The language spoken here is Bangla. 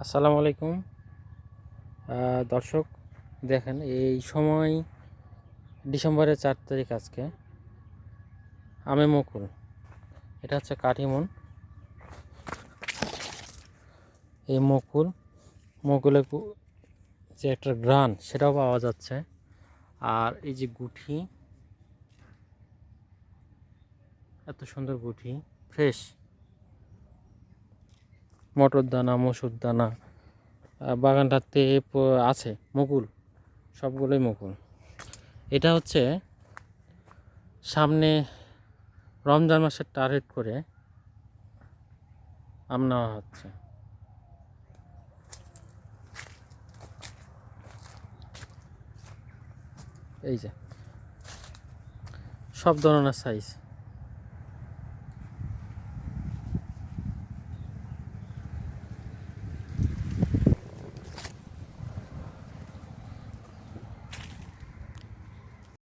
আসসালামু আলাইকুম দর্শক, দেখেন এই সময় ডিসেম্বরের 4 তারিখ। আজকে আমে মুকুল, এটা হচ্ছে কাঠিমন। এই মুকুলে যে একটা গ্রান সেটাও পাওয়া যাচ্ছে। আর এই যে গুঠি, এত সুন্দর গুঠি, ফ্রেশ মটর দানা, মসুর দানা। বাগানটাতে আছে মুকুল, সবগুলোই মুকুল। এটা হচ্ছে সামনে রমজান মাসের টার্গেট করে আম নেওয়া হচ্ছে। এই যে সব ধরনের সাইজ।